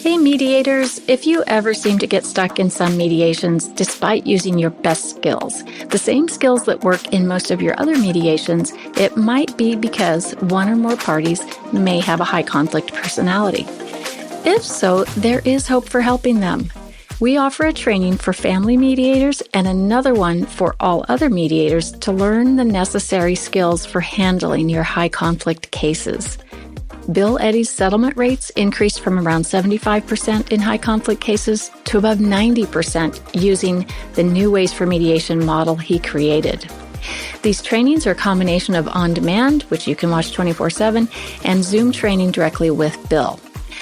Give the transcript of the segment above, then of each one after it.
Hey mediators, if you ever seem to get stuck in some mediations despite using your best skills, the same skills that work in most of your other mediations, it might be because one or more parties may have a high conflict personality. If so, there is hope for helping them. We offer a training for family mediators and another one for all other mediators to learn the necessary skills for handling your high conflict cases. Bill Eddy's settlement rates increased from around 75% in high conflict cases to above 90% using the new Ways for Mediation model he created. These trainings are a combination of on-demand, which you can watch 24/7, and Zoom training directly with Bill.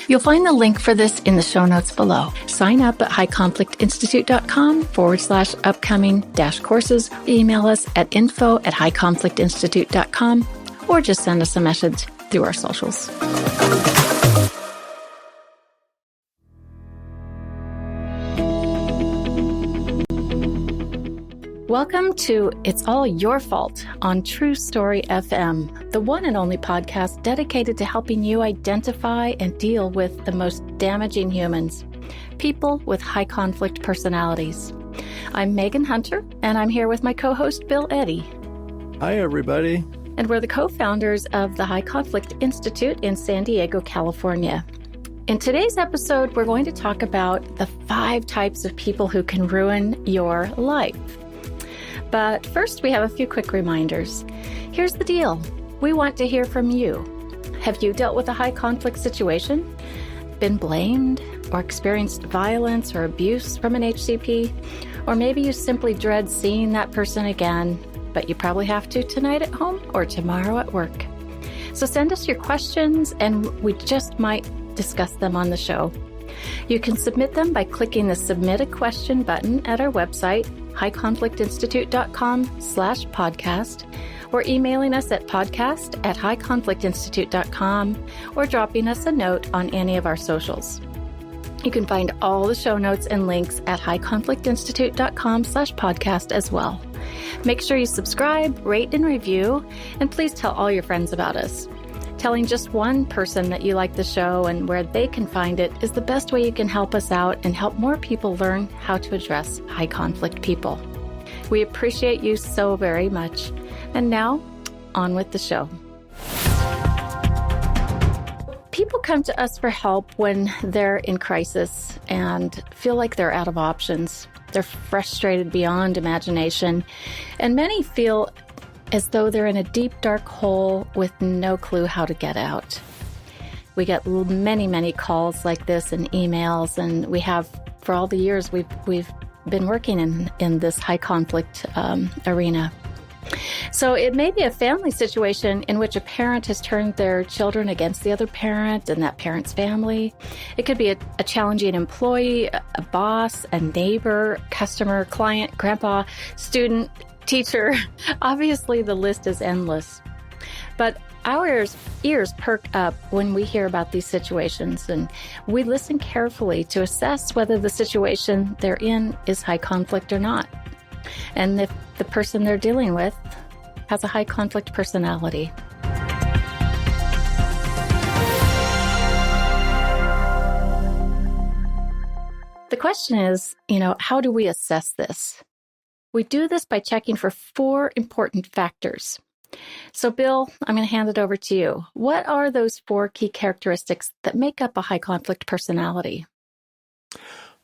You'll find the link for this in the show notes below. Sign up at highconflictinstitute.com/upcoming-courses. Email us at info@highconflictinstitute.com or just send us a message through our socials. Welcome to It's All Your Fault on True Story FM, the one and only podcast dedicated to helping you identify and deal with the most damaging humans, people with high conflict personalities. I'm Megan Hunter, and I'm here with my co-host Bill Eddy. Hi, everybody. And we're the co-founders of the High Conflict Institute in San Diego, California. In today's episode, we're going to talk about the 5 types of people who can ruin your life. But first, we have a few quick reminders. Here's the deal. We want to hear from you. Have you dealt with a high conflict situation? Been blamed or experienced violence or abuse from an HCP? Or maybe you simply dread seeing that person again, but you probably have to tonight at home or tomorrow at work. So send us your questions and we just might discuss them on the show. You can submit them by clicking the Submit a Question button at our website, highconflictinstitute.com/podcast, or emailing us at podcast@highconflictinstitute.com, or dropping us a note on any of our socials. You can find all the show notes and links at highconflictinstitute.com/podcast as well. Make sure you subscribe, rate, and review, and please tell all your friends about us. Telling just one person that you like the show and where they can find it is the best way you can help us out and help more people learn how to address high conflict people. We appreciate you so very much. And now, on with the show. People come to us for help when they're in crisis and feel like they're out of options. They're frustrated beyond imagination, and many feel as though they're in a deep, dark hole with no clue how to get out. We get many, many calls like this and emails, and we have, for all the years we've been working in this high conflict arena. So it may be a family situation in which a parent has turned their children against the other parent and that parent's family. It could be a challenging employee, a boss, a neighbor, customer, client, grandpa, student, teacher. Obviously, the list is endless. But our ears perk up when we hear about these situations, and we listen carefully to assess whether the situation they're in is high conflict or not, and if the person they're dealing with has a high conflict personality. The question is, how do we assess this? We do this by checking for 4 important factors. So, Bill, I'm going to hand it over to you. What are those 4 key characteristics that make up a high conflict personality?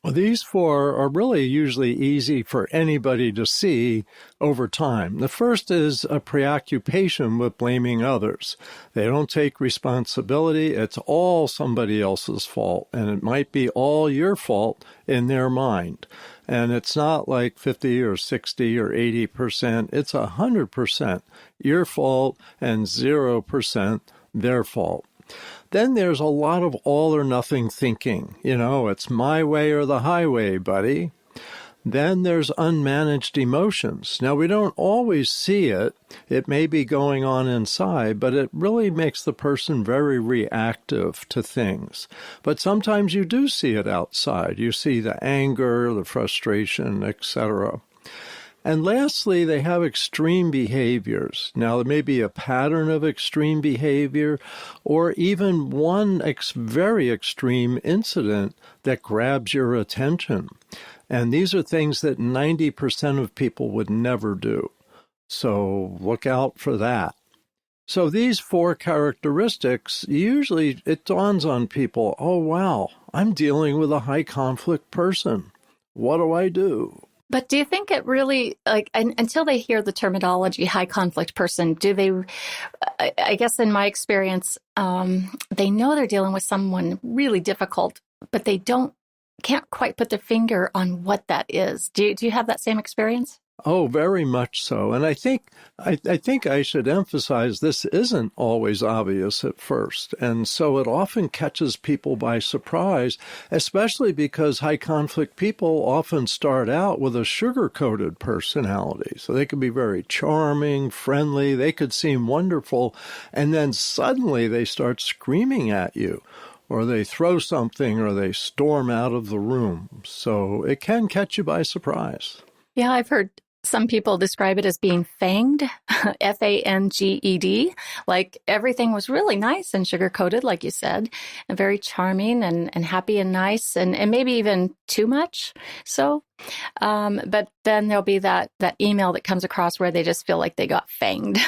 Well, these 4 are really usually easy for anybody to see over time. The first is a preoccupation with blaming others. They don't take responsibility. It's all somebody else's fault, and it might be all your fault in their mind. And it's not like 50 or 60 or 80%. It's 100% your fault and 0% their fault. Then there's a lot of all or nothing thinking. It's my way or the highway, buddy. Then there's unmanaged emotions. Now, we don't always see it. It may be going on inside, but it really makes the person very reactive to things. But sometimes you do see it outside. You see the anger, the frustration, etc. And lastly, they have extreme behaviors. Now, there may be a pattern of extreme behavior or even one very extreme incident that grabs your attention. And these are things that 90% of people would never do. So look out for that. So these 4 characteristics, usually it dawns on people, oh, wow, I'm dealing with a high conflict person. What do I do? But do you think it really, until they hear the terminology high conflict person, do they, I guess in my experience, they know they're dealing with someone really difficult, but they can't quite put their finger on what that is. Do you have that same experience? Oh, very much so. And I think I should emphasize this isn't always obvious at first. And so it often catches people by surprise, especially because high conflict people often start out with a sugar-coated personality. So they can be very charming, friendly, they could seem wonderful, and then suddenly they start screaming at you, or they throw something, or they storm out of the room. So it can catch you by surprise. Yeah, I've heard some people describe it as being fanged, F-A-N-G-E-D, like everything was really nice and sugar-coated, like you said, and very charming and happy and nice, and maybe even too much so. But then there'll be that email that comes across where they just feel like they got fanged.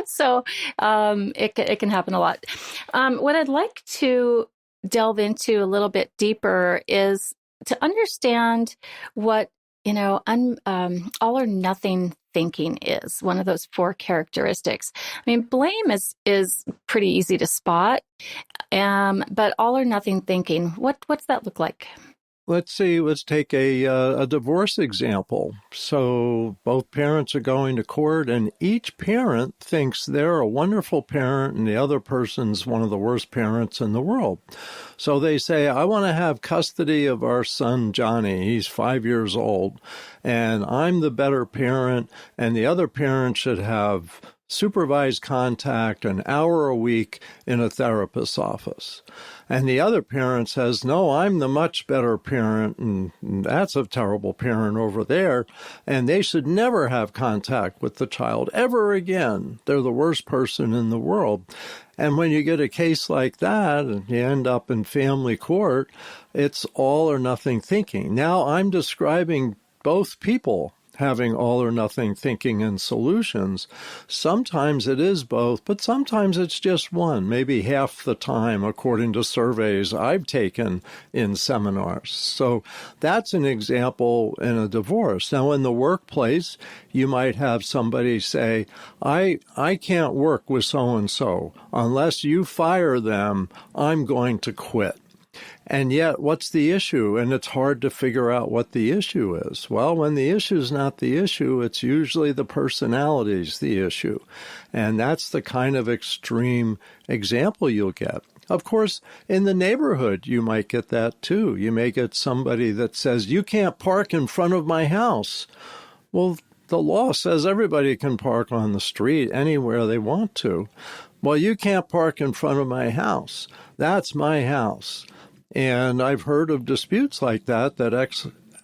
So it can happen a lot. What I'd like to delve into a little bit deeper is to understand what all or nothing thinking is one of those 4 characteristics. I mean, blame is pretty easy to spot, but all or nothing thinking, what's that look like? Let's take a divorce example. So both parents are going to court, and each parent thinks they're a wonderful parent and the other person's one of the worst parents in the world. So they say, I want to have custody of our son, Johnny. He's 5 years old, and I'm the better parent, and the other parent should have supervised contact an hour a week in a therapist's office. And the other parent says, no, I'm the much better parent, and that's a terrible parent over there, and they should never have contact with the child ever again. They're the worst person in the world. And when you get a case like that and you end up in family court, it's all or nothing thinking. Now I'm describing both people having all or nothing thinking and solutions. Sometimes it is both, but sometimes it's just one, maybe half the time, according to surveys I've taken in seminars. So that's an example in a divorce. Now, in the workplace, you might have somebody say, I can't work with so-and-so. Unless you fire them, I'm going to quit. And yet, what's the issue? And it's hard to figure out what the issue is. Well, when the issue is not the issue, it's usually the personality's the issue. And that's the kind of extreme example you'll get. Of course, in the neighborhood, you might get that too. You may get somebody that says, you can't park in front of my house. Well, the law says everybody can park on the street anywhere they want to. Well, you can't park in front of my house. That's my house. And I've heard of disputes like that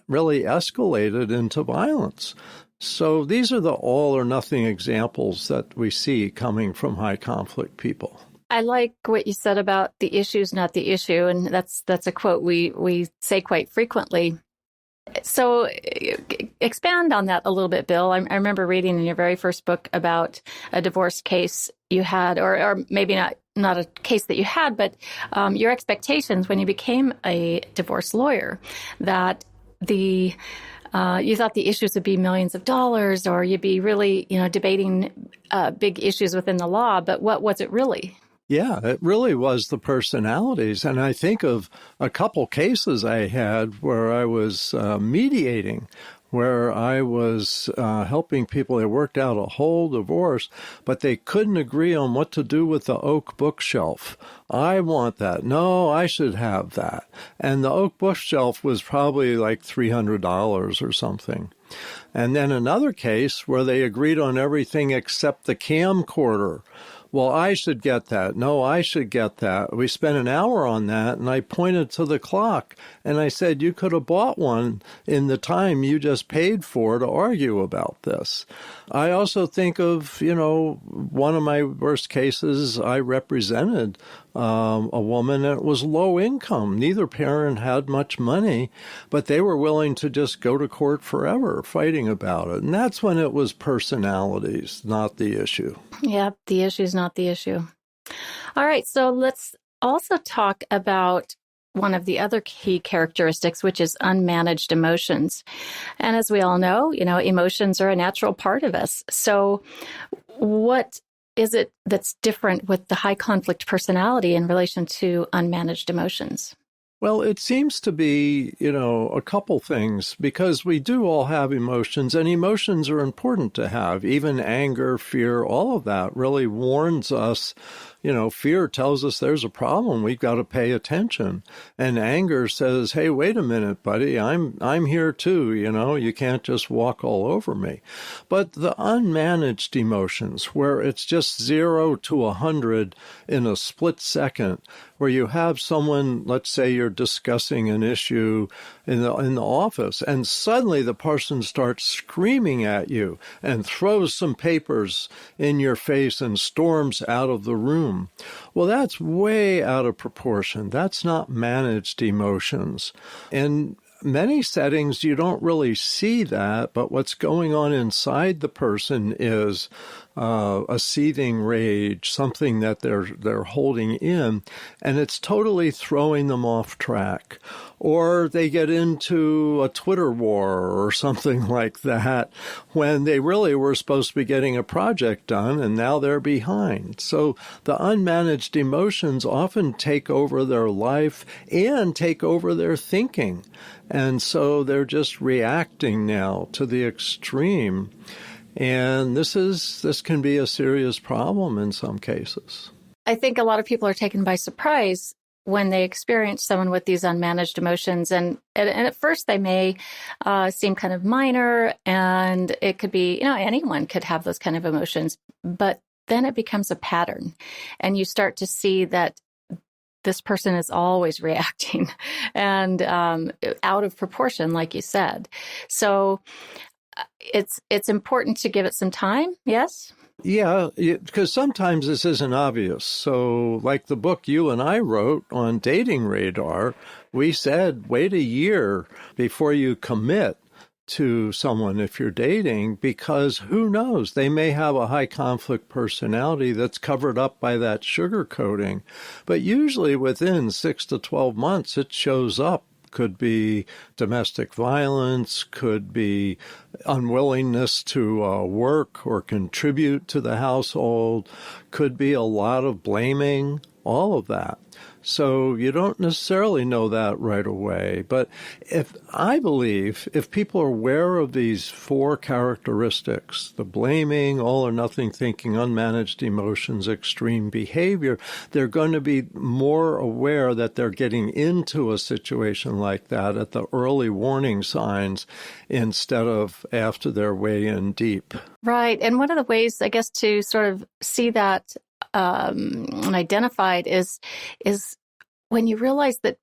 really escalated into violence. So these are the all or nothing examples that we see coming from high conflict people. I like what you said about the issue's not the issue, and that's a quote we say quite frequently. So expand on that a little bit, Bill. I remember reading in your very first book about a divorce case you had, or maybe not a case that you had, but your expectations when you became a divorce lawyer, that you thought the issues would be millions of dollars, or you'd be really, debating big issues within the law. But what was it really? Yeah, it really was the personalities. And I think of a couple cases I had where I was mediating, where I was helping people. They worked out a whole divorce, but they couldn't agree on what to do with the oak bookshelf. I want that. No, I should have that. And the oak bookshelf was probably like $300 or something. And then another case where they agreed on everything except the camcorder. Well, I should get that. No, I should get that. We spent an hour on that, and I pointed to the clock, and I said, you could have bought one in the time you just paid for to argue about this. I also think of, one of my worst cases, I represented a woman that was low income. Neither parent had much money, but they were willing to just go to court forever fighting about it. And that's when it was personalities, not the issue. Yep, the issue is not the issue. All right, so let's also talk about one of the other key characteristics, which is unmanaged emotions. And as we all know, emotions are a natural part of us. So what is it that's different with the high conflict personality in relation to unmanaged emotions? Well, it seems to be, a couple things, because we do all have emotions, and emotions are important to have. Even anger, fear, all of that really warns us. Fear tells us there's a problem. We've got to pay attention. And anger says, hey, wait a minute, buddy, I'm here too. You can't just walk all over me. But the unmanaged emotions, where it's just 0 to 100 in a split second, where you have someone, let's say you're discussing an issue in the office, and suddenly the person starts screaming at you and throws some papers in your face and storms out of the room. Well, that's way out of proportion. That's not managed emotions. In many settings, you don't really see that, but what's going on inside the person is a seething rage, something that they're holding in, and it's totally throwing them off track. Or they get into a Twitter war or something like that when they really were supposed to be getting a project done, and now they're behind. So the unmanaged emotions often take over their life and take over their thinking. And so they're just reacting now to the extreme. And this can be a serious problem in some cases. I think a lot of people are taken by surprise when they experience someone with these unmanaged emotions. And at first they may seem kind of minor, and it could be, anyone could have those kind of emotions. But then it becomes a pattern, and you start to see that this person is always reacting and out of proportion, like you said. So it's important to give it some time, yes? Yeah, because sometimes this isn't obvious. So like the book you and I wrote on Dating Radar, we said wait a year before you commit to someone if you're dating, because who knows, they may have a high conflict personality that's covered up by that sugarcoating. But usually within 6 to 12 months, it shows up. Could be domestic violence, could be unwillingness to work or contribute to the household, could be a lot of blaming, all of that. So you don't necessarily know that right away. But I believe if people are aware of these 4 characteristics, the blaming, all or nothing thinking, unmanaged emotions, extreme behavior, they're going to be more aware that they're getting into a situation like that at the early warning signs instead of after they're way in deep. Right. And one of the ways, I guess, to sort of see that identified is when you realize that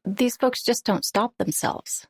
these folks just don't stop themselves,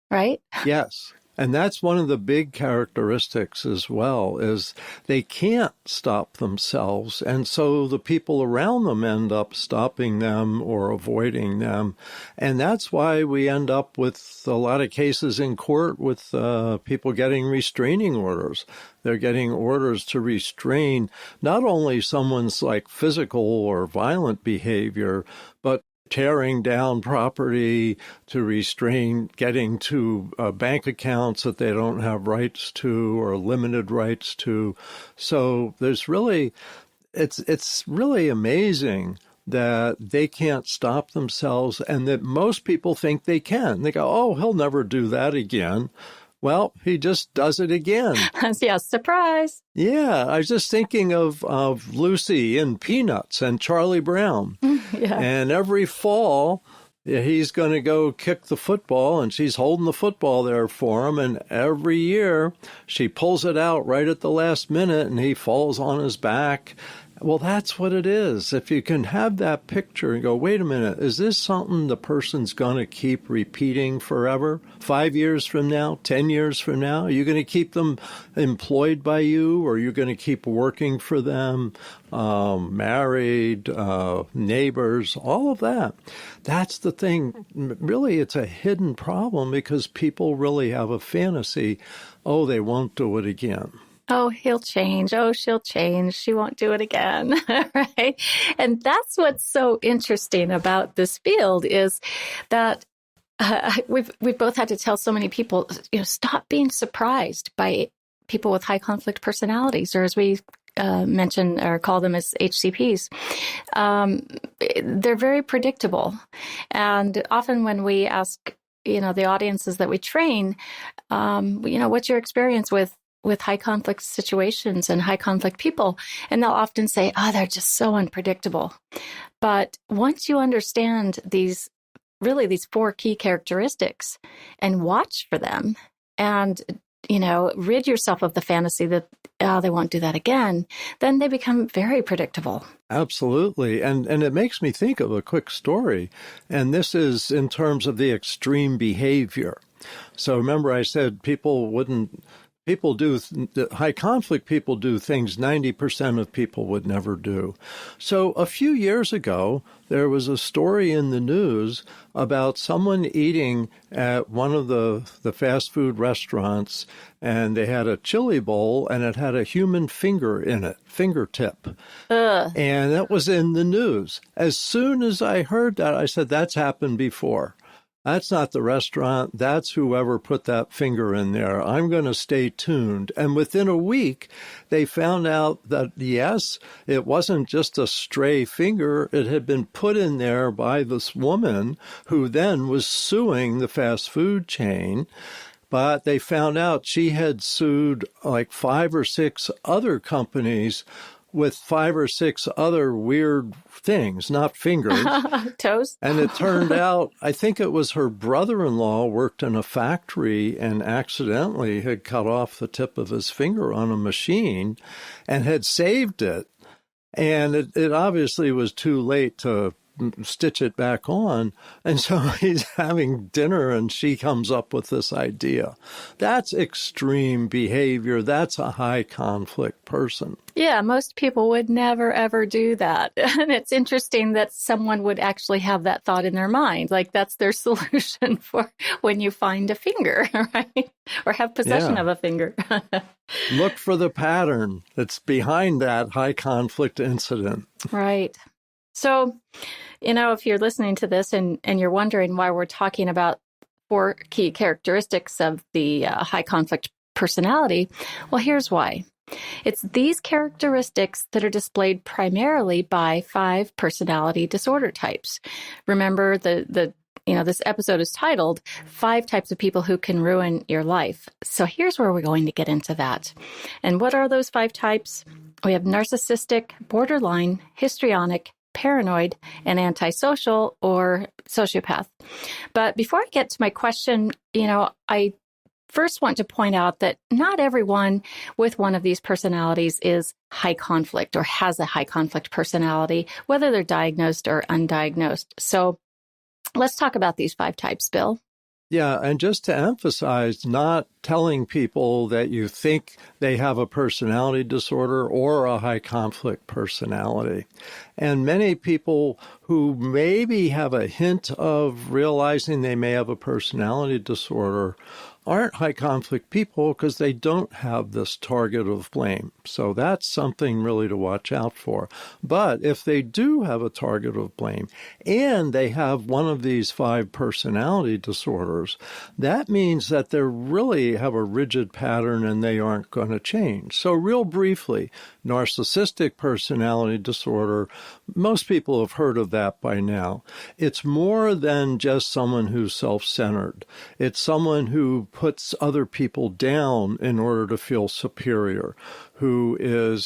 right? Yes. And that's one of the big characteristics as well, is they can't stop themselves. And so the people around them end up stopping them or avoiding them. And that's why we end up with a lot of cases in court with people getting restraining orders. They're getting orders to restrain not only someone's like physical or violent behavior, but tearing down property, to restrain getting to bank accounts that they don't have rights to or limited rights to. So there's really, it's really amazing that they can't stop themselves, and that most people think they can. They go, oh, he'll never do that again. Well, he just does it again. Yeah, surprise. Yeah, I was just thinking of Lucy in Peanuts and Charlie Brown. Yeah. And every fall, he's going to go kick the football, and she's holding the football there for him. And every year, she pulls it out right at the last minute, and he falls on his back. Well, that's what it is. If you can have that picture and go, wait a minute, is this something the person's going to keep repeating forever? 5 years from now, 10 years from now? Are you going to keep them employed by you, or are you going to keep working for them, married, neighbors, all of that? That's the thing. Really, it's a hidden problem because people really have a fantasy, oh, they won't do it again. Oh, he'll change. Oh, she'll change. She won't do it again. Right. And that's what's so interesting about this field is that we've both had to tell so many people, stop being surprised by people with high conflict personalities, or as we mention or call them as HCPs. They're very predictable. And often when we ask, the audiences that we train, what's your experience with high conflict situations and high conflict people? And they'll often say, oh, they're just so unpredictable. But once you understand these 4 key characteristics and watch for them and, rid yourself of the fantasy that, they won't do that again, then they become very predictable. Absolutely. And it makes me think of a quick story. And this is in terms of the extreme behavior. So remember I said high conflict people do things 90% of people would never do. So a few years ago, there was a story in the news about someone eating at one of the fast food restaurants, and they had a chili bowl, and it had a human finger in it, fingertip. And that was in the news. As soon as I heard that, I said, that's happened before. That's not the restaurant. That's whoever put that finger in there. I'm going to stay tuned. And within a week, they found out that, yes, it wasn't just a stray finger. It had been put in there by this woman who then was suing the fast food chain. But they found out she had sued like 5 or 6 other companies with 5 or 6 other weird things, not fingers. Toes. And it turned out, I think it was her brother-in-law worked in a factory and accidentally had cut off the tip of his finger on a machine and had saved it. And it obviously was too late to stitch it back on. And so he's having dinner and she comes up with this idea. That's extreme behavior. That's a high conflict person. Yeah, most people would never, ever do that. And it's interesting that someone would actually have that thought in their mind. Like that's their solution for when you find a finger, right? Or have possession of a finger. Look for the pattern that's behind that high conflict incident. Right. So, if you're listening to this and you're wondering why we're talking about 4 key characteristics of the high conflict personality, well, here's why. It's these characteristics that are displayed primarily by 5 personality disorder types. Remember, this episode is titled 5 Types of People Who Can Ruin Your Life. So here's where we're going to get into that. And what are those 5 types? We have narcissistic, borderline, histrionic, paranoid, and antisocial or sociopath. But before I get to my question, I first want to point out that not everyone with one of these personalities is high conflict or has a high conflict personality, whether they're diagnosed or undiagnosed. So let's talk about these 5 types, Bill. Yeah, and just to emphasize, not telling people that you think they have a personality disorder or a high conflict personality. And many people who maybe have a hint of realizing they may have a personality disorder aren't high conflict people because they don't have this target of blame. So that's something really to watch out for. But if they do have a target of blame and they have one of these 5 personality disorders, that means that they really have a rigid pattern and they aren't going to change. So real briefly, narcissistic personality disorder, most people have heard of that by now. It's more than just someone who's self-centered. It's someone who puts other people down in order to feel superior, who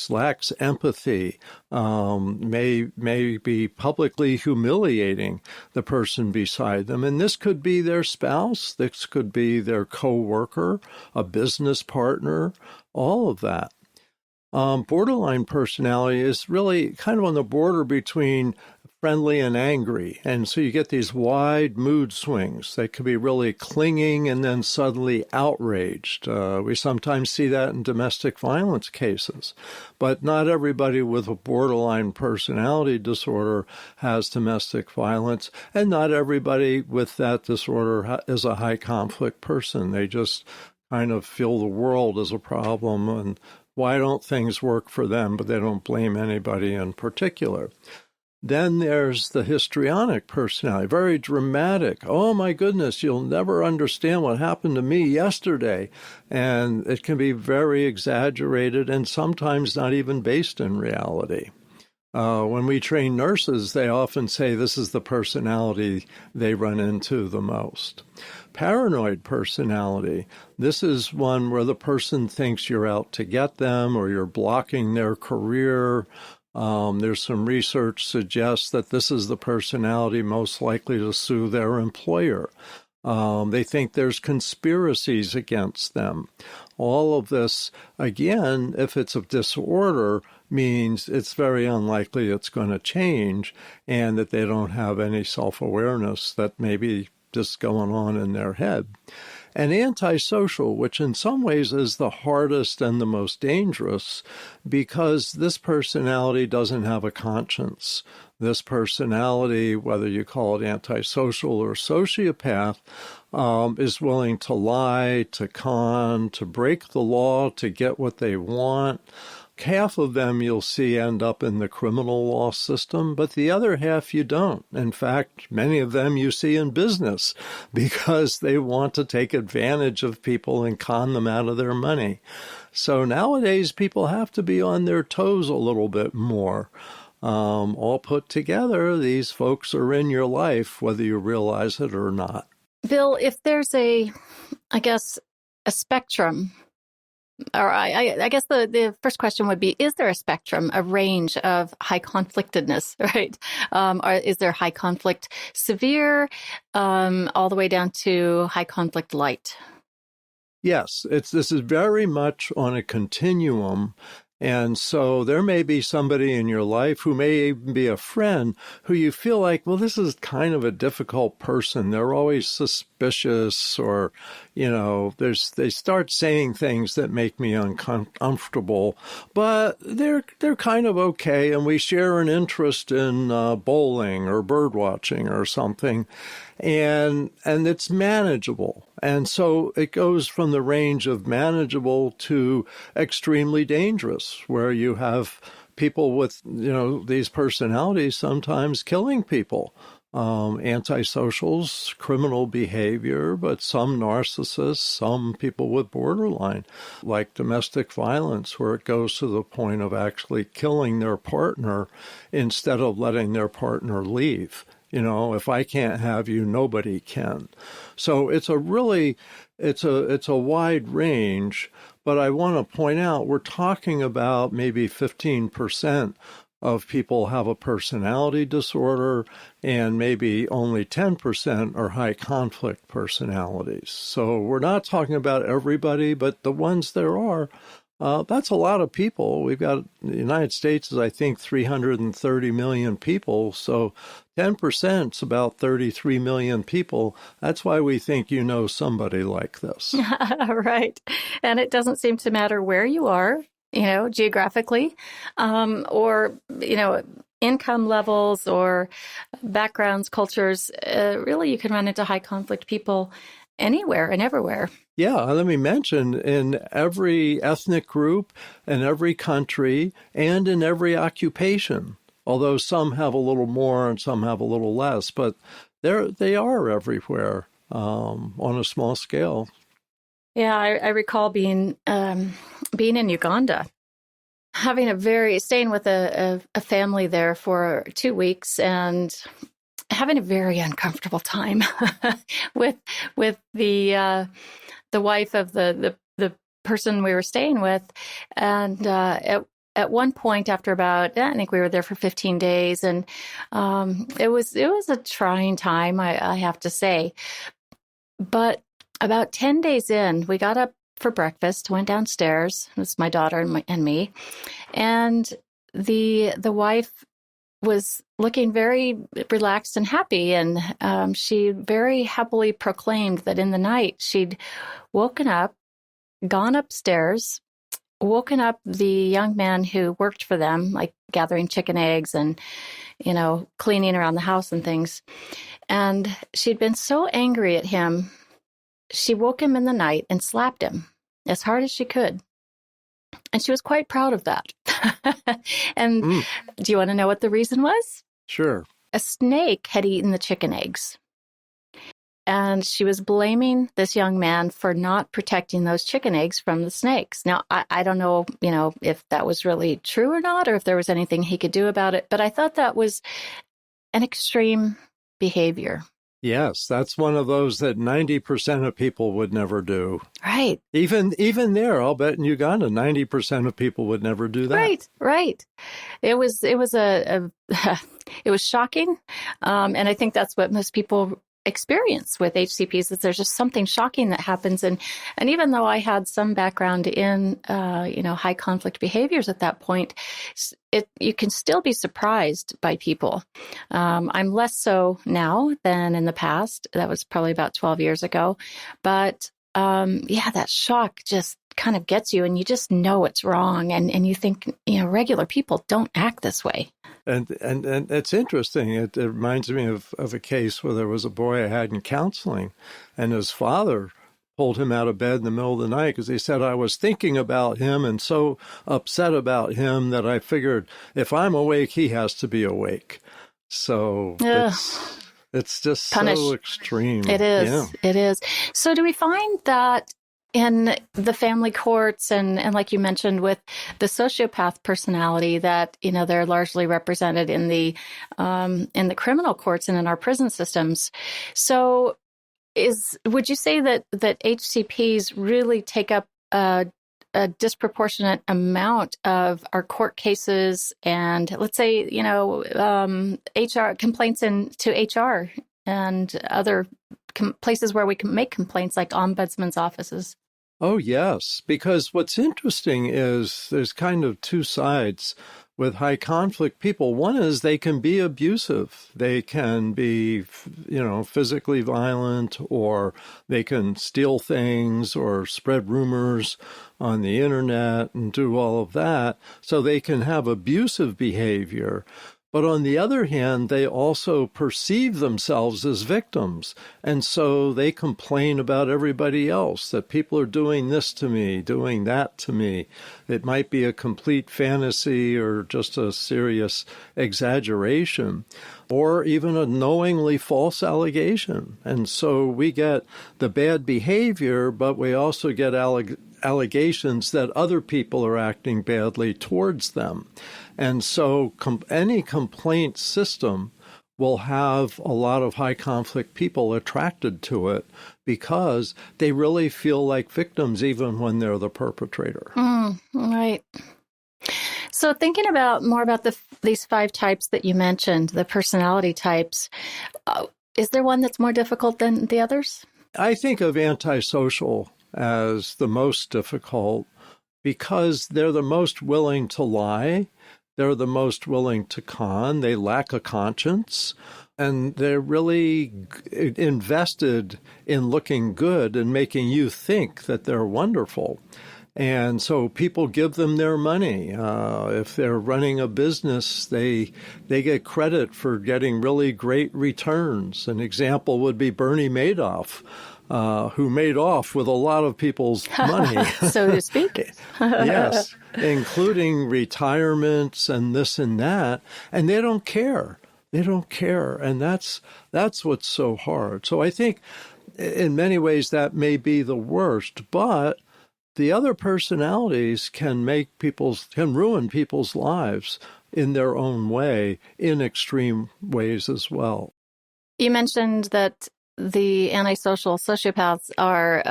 lacks empathy, may be publicly humiliating the person beside them. And this could be their spouse, this could be their coworker, a business partner, all of that. Borderline personality is really kind of on the border between friendly and angry. And so you get these wide mood swings. They could be really clinging and then suddenly outraged. We sometimes see that in domestic violence cases. But not everybody with a borderline personality disorder has domestic violence, and not everybody with that disorder is a high conflict person. They just kind of feel the world as a problem and why don't things work for them, but they don't blame anybody in particular. Then there's the histrionic personality, very dramatic. Oh, my goodness, you'll never understand what happened to me yesterday. And it can be very exaggerated and sometimes not even based in reality. When we train nurses, they often say this is the personality they run into the most. Paranoid personality, this is one where the person thinks you're out to get them or you're blocking their career. There's some research suggests that this is the personality most likely to sue their employer. They think there's conspiracies against them. All of this, again, if it's a disorder, means it's very unlikely it's going to change and that they don't have any self-awareness that may be just going on in their head. And antisocial, which in some ways is the hardest and the most dangerous, because this personality doesn't have a conscience. This personality, whether you call it antisocial or sociopath, is willing to lie, to con, to break the law, to get what they want. Half of them you'll see end up in the criminal law system, but the other half you don't. In fact, many of them you see in business because they want to take advantage of people and con them out of their money. So nowadays, people have to be on their toes a little bit more. All put together, these folks are in your life, whether you realize it or not. Bill, if there's a spectrum, or I guess the first question would be, is there a spectrum, a range of high conflictedness, right? Or is there high conflict severe, all the way down to high conflict light? Yes, this is very much on a continuum. And so there may be somebody in your life who may even be a friend who you feel like, well, this is kind of a difficult person. They're always suspicious or, they start saying things that make me uncomfortable, but they're kind of okay. And we share an interest in bowling or bird watching or something. And it's manageable. And so it goes from the range of manageable to extremely dangerous, where you have people with, these personalities sometimes killing people. Antisocials, criminal behavior, but some narcissists, some people with borderline, like domestic violence, where it goes to the point of actually killing their partner instead of letting their partner leave. If I can't have you, nobody can. So it's a wide range, but I want to point out we're talking about maybe 15% of people have a personality disorder, and maybe only 10% are high conflict personalities. So we're not talking about everybody, but the ones there are, that's a lot of people. We've got, the United States is, I think, 330 million people. So 10% is about 33 million people. That's why we think somebody like this. Right. And it doesn't seem to matter where you are, geographically, or, income levels or backgrounds, cultures. Really, you can run into high conflict people anywhere and everywhere. Yeah, let me mention, in every ethnic group, in every country, and in every occupation, although some have a little more and some have a little less, but they are everywhere on a small scale. Yeah, I recall being in Uganda, staying with a family there for 2 weeks and having a very uncomfortable time with the wife of the person we were staying with. And at one point, after about, I think we were there for 15 days, and it was a trying time, I have to say. But about 10 days in, we got up for breakfast, went downstairs. It was my daughter and me. And the wife was looking very relaxed and happy. And she very happily proclaimed that in the night she'd woken up, gone upstairs, woken up the young man who worked for them, like gathering chicken eggs and, cleaning around the house and things. And she'd been so angry at him, she woke him in the night and slapped him as hard as she could. And she was quite proud of that. And do you want to know what the reason was? Sure. A snake had eaten the chicken eggs. And she was blaming this young man for not protecting those chicken eggs from the snakes. Now, I don't know, if that was really true or not, or if there was anything he could do about it. But I thought that was an extreme behavior. Yes, that's one of those that 90% of people would never do. Right. Even there, I'll bet in Uganda, 90% of people would never do that. Right. It was it was shocking, and I think that's what most people experience with HCPs, is there's just something shocking that happens. And even though I had some background in, high conflict behaviors at that point, you can still be surprised by people. I'm less so now than in the past. That was probably about 12 years ago. But that shock just kind of gets you, and you just know it's wrong. And you think, regular people don't act this way. And it's interesting. It reminds me of a case where there was a boy I had in counseling, and his father pulled him out of bed in the middle of the night because he said, I was thinking about him and so upset about him that I figured if I'm awake, he has to be awake. So it's just so extreme. It is. Yeah. It is. So do we find that in the family courts and like you mentioned with the sociopath personality that, they're largely represented in the criminal courts and in our prison systems. So would you say that HCPs really take up a disproportionate amount of our court cases and let's say, HR complaints to HR and other places where we can make complaints like ombudsman's offices? Oh, yes, because what's interesting is there's kind of two sides with high conflict people. One is they can be abusive. They can be, physically violent, or they can steal things or spread rumors on the internet and do all of that. So they can have abusive behavior. But on the other hand, they also perceive themselves as victims. And so they complain about everybody else, that people are doing this to me, doing that to me. It might be a complete fantasy or just a serious exaggeration, or even a knowingly false allegation. And so we get the bad behavior, but we also get allegations that other people are acting badly towards them. And so any complaint system will have a lot of high conflict people attracted to it because they really feel like victims even when they're the perpetrator. Right. So thinking more about these 5 types that you mentioned, the personality types, is there one that's more difficult than the others? I think of antisocial as the most difficult because they're the most willing to lie. They're the most willing to con. They lack a conscience, and they're really invested in looking good and making you think that they're wonderful. And so people give them their money. If they're running a business, they get credit for getting really great returns. An example would be Bernie Madoff, who made off with a lot of people's money. So to speak. Yes, including retirements and this and that. And they don't care. They don't care. And that's what's so hard. So I think in many ways that may be the worst, but the other personalities can ruin people's lives in their own way, in extreme ways as well. You mentioned that the antisocial sociopaths are,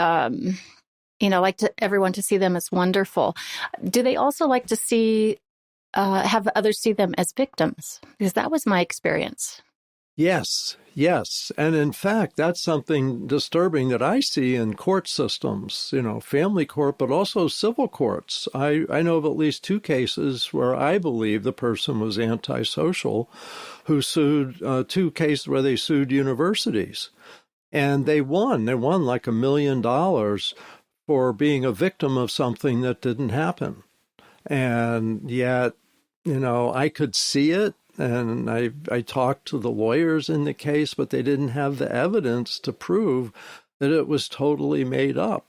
like everyone to see them as wonderful. Do they also like to have others see them as victims? Because that was my experience. Yes, yes. And in fact, that's something disturbing that I see in court systems, family court, but also civil courts. I know of at least two cases where I believe the person was antisocial who sued, two cases where they sued universities. And they won. They won like $1 million for being a victim of something that didn't happen. And yet, I could see it. And I talked to the lawyers in the case, but they didn't have the evidence to prove that it was totally made up.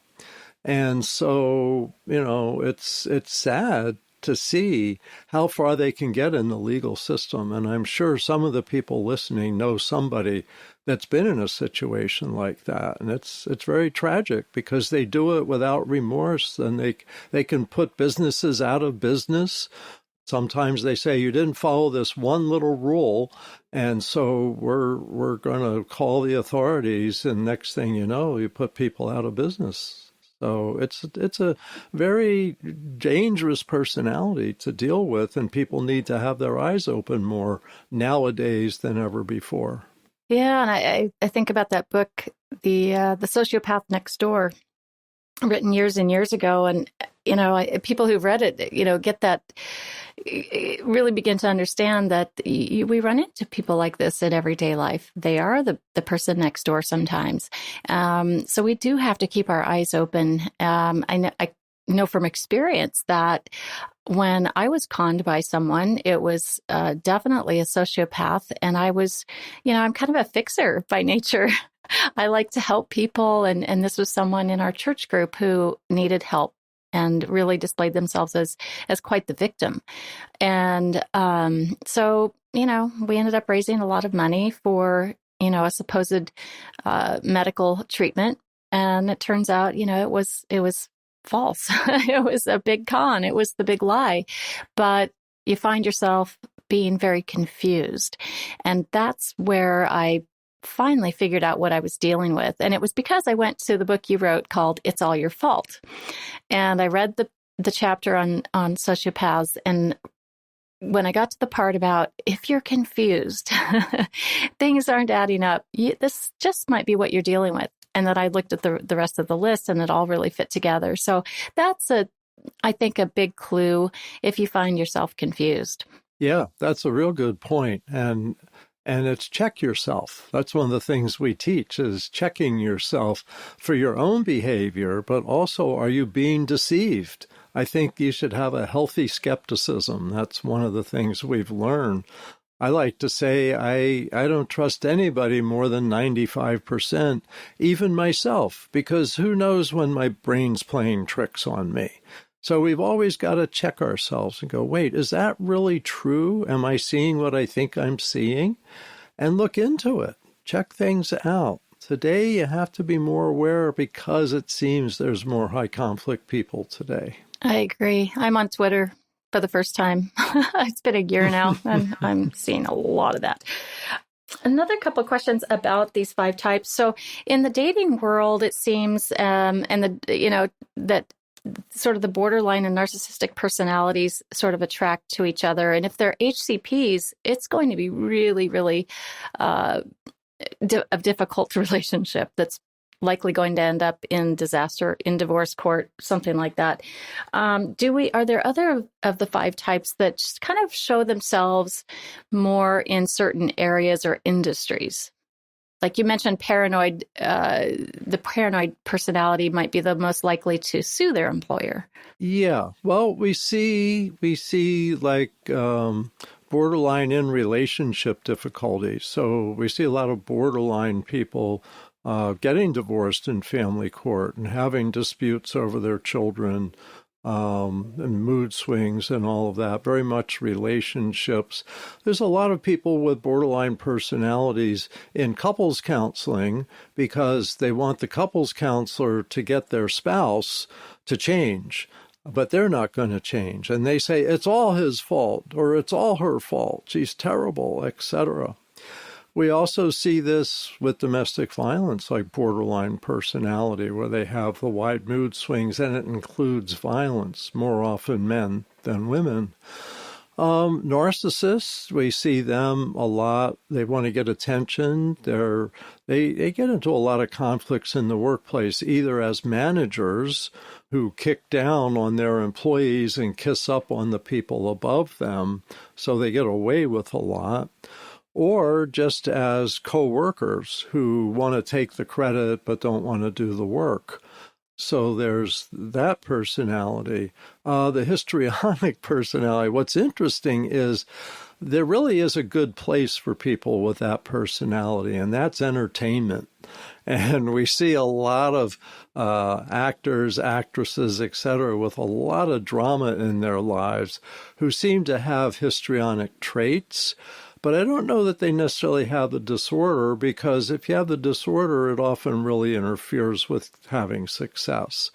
And so, it's sad to see how far they can get in the legal system. And I'm sure some of the people listening know somebody that's been in a situation like that. And it's very tragic because they do it without remorse, and they can put businesses out of business. Sometimes they say, you didn't follow this one little rule, and so we're going to call the authorities, and next thing you know, you put people out of business. So it's a very dangerous personality to deal with, and people need to have their eyes open more nowadays than ever before. Yeah, and I think about that book, the Sociopath Next Door, written years and years ago, and people who've read it, get that, really begin to understand that we run into people like this in everyday life. They are the person next door sometimes. So we do have to keep our eyes open. I know from experience that when I was conned by someone, it was definitely a sociopath. And I was, I'm kind of a fixer by nature. I like to help people. And this was someone in our church group who needed help and really displayed themselves as quite the victim. And so, we ended up raising a lot of money for, a supposed medical treatment. And it turns out, it was false. It was a big con. It was the big lie. But you find yourself being very confused. And that's where I finally figured out what I was dealing with. And it was because I went to the book you wrote called It's All Your Fault. And I read the chapter on sociopaths. And when I got to the part about if you're confused, things aren't adding up, this just might be what you're dealing with. And then I looked at the rest of the list, and it all really fit together. So that's I think, a big clue if you find yourself confused. Yeah, that's a real good point. And it's check yourself. That's one of the things we teach, is checking yourself for your own behavior, but also, are you being deceived? I think you should have a healthy skepticism. That's one of the things we've learned. I like to say I don't trust anybody more than 95%, even myself, because who knows when my brain's playing tricks on me. So we've always got to check ourselves and go, wait, is that really true? Am I seeing what I think I'm seeing? And look into it. Check things out. Today, you have to be more aware because it seems there's more high conflict people today. I agree. I'm on Twitter for the first time. It's been a year now, and I'm seeing a lot of that. Another couple of questions about these 5 types. So in the dating world, it seems, that sort of the borderline and narcissistic personalities sort of attract to each other. And if they're HCPs, it's going to be really, really a difficult relationship that's likely going to end up in disaster, in divorce court, something like that. Are there other of the 5 types that just kind of show themselves more in certain areas or industries? Like you mentioned, the paranoid personality might be the most likely to sue their employer. Yeah. Well, we see like borderline in relationship difficulties. So we see a lot of borderline people getting divorced in family court and having disputes over their children, and mood swings and all of that, very much relationships. There's a lot of people with borderline personalities in couples counseling because they want the couples counselor to get their spouse to change, but they're not going to change. And they say, it's all his fault, or it's all her fault. She's terrible, etc. We also see this with domestic violence, like borderline personality, where they have the wide mood swings, and it includes violence, more often men than women. Narcissists, we see them a lot. They want to get attention. They get into a lot of conflicts in the workplace, either as managers who kick down on their employees and kiss up on the people above them, so they get away with a lot, or just as co-workers who want to take the credit but don't want to do the work. So there's that personality. The histrionic personality, what's interesting is there really is a good place for people with that personality, and that's entertainment. And we see a lot of actors, actresses, etc., with a lot of drama in their lives who seem to have histrionic traits. But I don't know that they necessarily have the disorder, because if you have the disorder, it often really interferes with having success.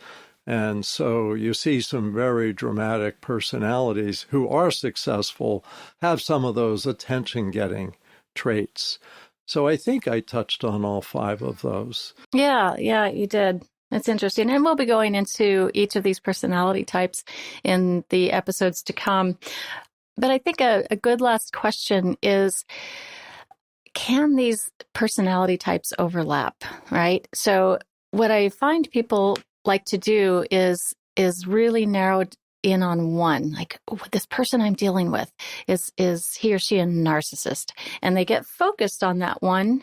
And so you see some very dramatic personalities who are successful have some of those attention-getting traits. So I think I touched on all 5 of those. Yeah, you did. That's interesting. And we'll be going into each of these personality types in the episodes to come. But I think a good last question is, can these personality types overlap, right? So what I find people like to do is really narrow in on one, like, oh, this person I'm dealing with, is he or she a narcissist? And they get focused on that one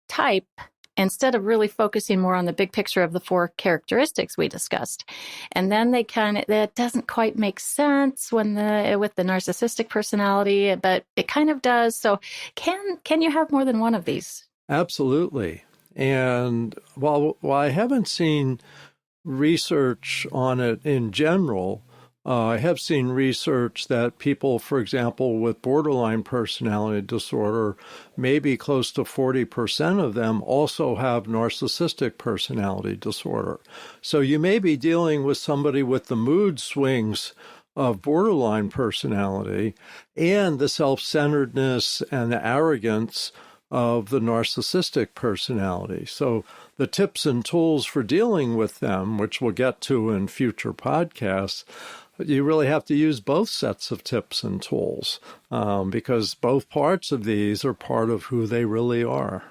type instead of really focusing more on the big picture of the 4 characteristics we discussed. And then that doesn't quite make sense with the narcissistic personality, but it kind of does. So can you have more than one of these? Absolutely. And while I haven't seen research on it in general, I have seen research that people, for example, with borderline personality disorder, maybe close to 40% of them also have narcissistic personality disorder. So you may be dealing with somebody with the mood swings of borderline personality and the self-centeredness and the arrogance of the narcissistic personality. So the tips and tools for dealing with them, which we'll get to in future podcasts, you really have to use both sets of tips and tools because both parts of these are part of who they really are.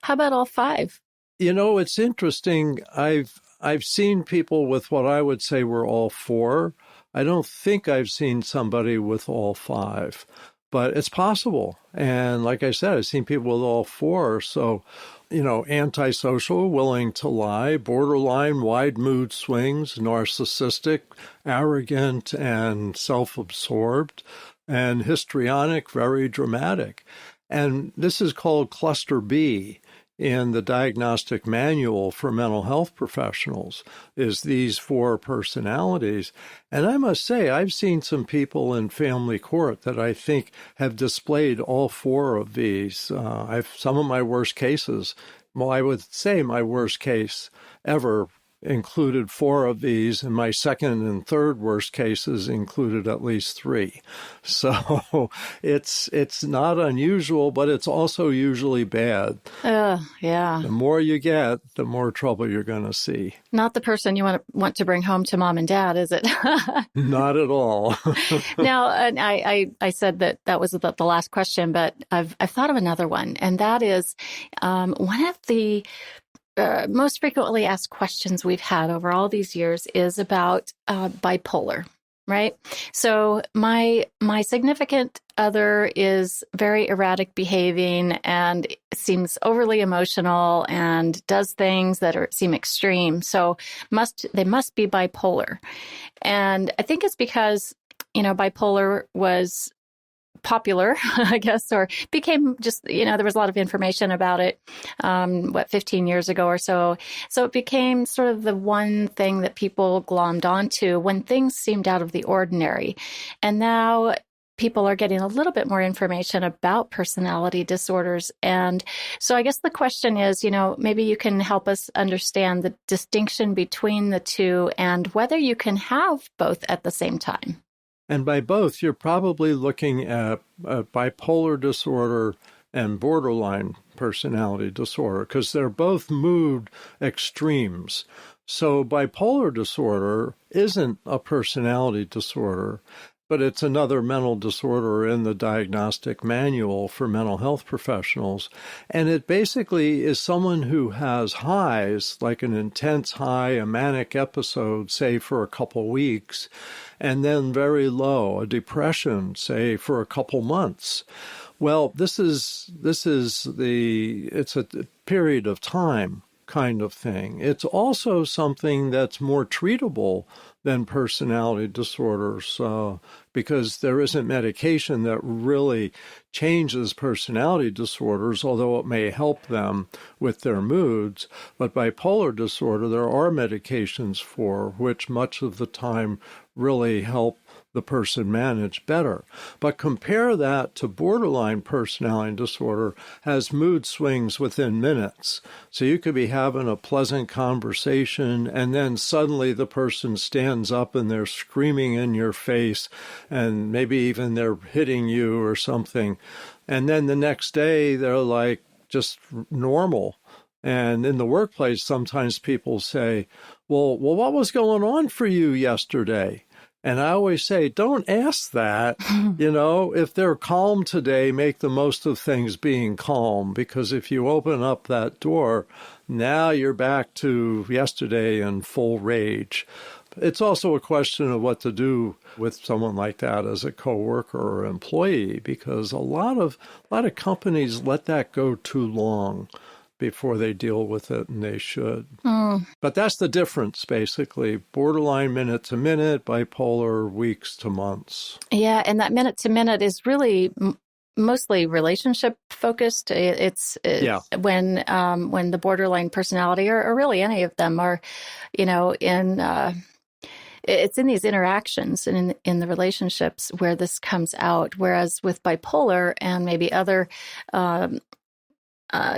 How about all 5? You know, it's interesting. I've seen people with what I would say were all 4. I don't think I've seen somebody with all 5, but it's possible. And like I said, I've seen people with all 4. So, antisocial, willing to lie, borderline, wide mood swings, narcissistic, arrogant, and self-absorbed, and histrionic, very dramatic. And this is called cluster B in the diagnostic manual for mental health professionals, is these 4 personalities. And I must say, I've seen some people in family court that I think have displayed all 4 of these. Some of my worst cases, I would say my worst case ever included 4 of these, and my second and third worst cases included at least 3. So it's not unusual, but it's also usually bad. Yeah. The more you get, the more trouble you're going to see. Not the person you want to bring home to mom and dad, is it? Not at all. Now, and I said that was the last question, but I've thought of another one, and that is one of the most frequently asked questions we've had over all these years is about bipolar, right? So my significant other is very erratic behaving and seems overly emotional and does things that seem extreme. So they must be bipolar. And I think it's because, bipolar was popular, I guess, or became just, there was a lot of information about it, 15 years ago or so. So it became sort of the one thing that people glommed onto when things seemed out of the ordinary. And now people are getting a little bit more information about personality disorders. And so I guess the question is, maybe you can help us understand the distinction between the two and whether you can have both at the same time. And by both, you're probably looking at bipolar disorder and borderline personality disorder because they're both mood extremes. So bipolar disorder isn't a personality disorder, but it's another mental disorder in the diagnostic manual for mental health professionals. And it basically is someone who has highs, like an intense high, a manic episode, say for a couple weeks, and then very low, a depression, say for a couple months. Well, it's a period of time kind of thing. It's also something that's more treatable than personality disorders because there isn't medication that really changes personality disorders, although it may help them with their moods. But bipolar disorder, there are medications for which much of the time really help the person manage better. But compare that to borderline personality disorder, has mood swings within minutes. So you could be having a pleasant conversation and then suddenly the person stands up and they're screaming in your face and maybe even they're hitting you or something. And then the next day they're like just normal. And in the workplace, sometimes people say, well, what was going on for you yesterday? And I always say, don't ask that. If they're calm today, make the most of things being calm, because if you open up that door, now you're back to yesterday in full rage. It's also a question of what to do with someone like that as a coworker or employee, because a lot of companies let that go too long before they deal with it, and they should. But that's the difference, basically. Borderline minute to minute, bipolar weeks to months. Yeah, and that minute to minute is really mostly relationship focused. It's when the borderline personality, or really any of them, are, it's in these interactions and in the relationships where this comes out. Whereas with bipolar and maybe other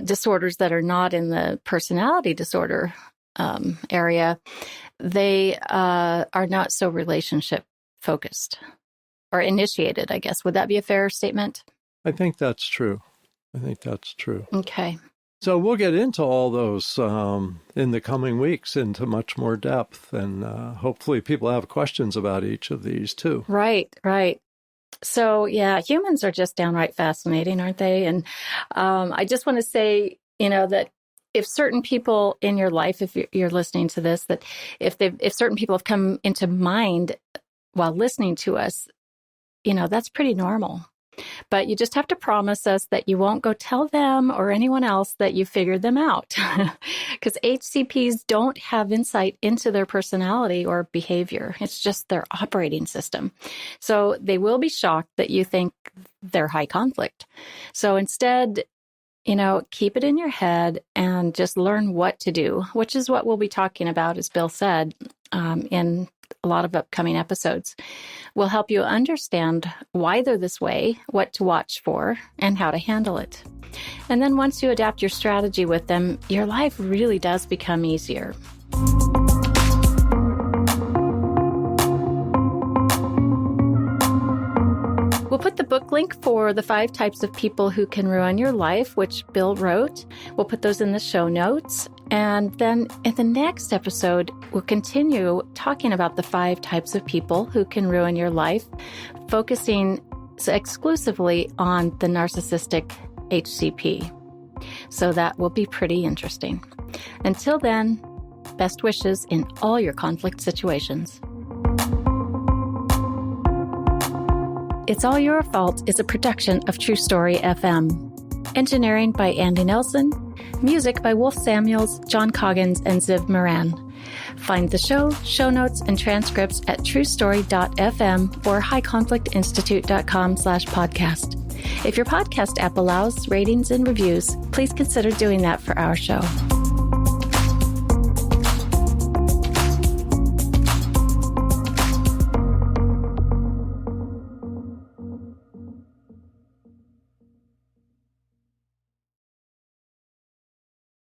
disorders that are not in the personality disorder area, they are not so relationship focused or initiated, I guess. Would that be a fair statement? I think that's true. Okay. So we'll get into all those in the coming weeks into much more depth, and hopefully people have questions about each of these too. Right. So, yeah, humans are just downright fascinating, aren't they? And I just want to say, that if certain people in your life, if you're listening to this, that if certain people have come into mind while listening to us, that's pretty normal. But you just have to promise us that you won't go tell them or anyone else that you figured them out. Because HCPs don't have insight into their personality or behavior. It's just their operating system. So they will be shocked that you think they're high conflict. So instead, keep it in your head and just learn what to do, which is what we'll be talking about, as Bill said, in a lot of upcoming episodes. We'll help you understand why they're this way, what to watch for, and how to handle it. And then once you adapt your strategy with them, your life really does become easier. We'll put the book link for The 5 Types of People Who Can Ruin Your Life, which Bill wrote. We'll put those in the show notes. And then in the next episode, we'll continue talking about the 5 types of people who can ruin your life, focusing exclusively on the narcissistic HCP. So that will be pretty interesting. Until then, best wishes in all your conflict situations. It's All Your Fault is a production of True Story FM. Engineering by Andy Nelson. Music by Wolf Samuels, John Coggins, and Ziv Moran. Find the show notes, and transcripts at truestory.fm or highconflictinstitute.com/podcast. If your podcast app allows ratings and reviews, please consider doing that for our show.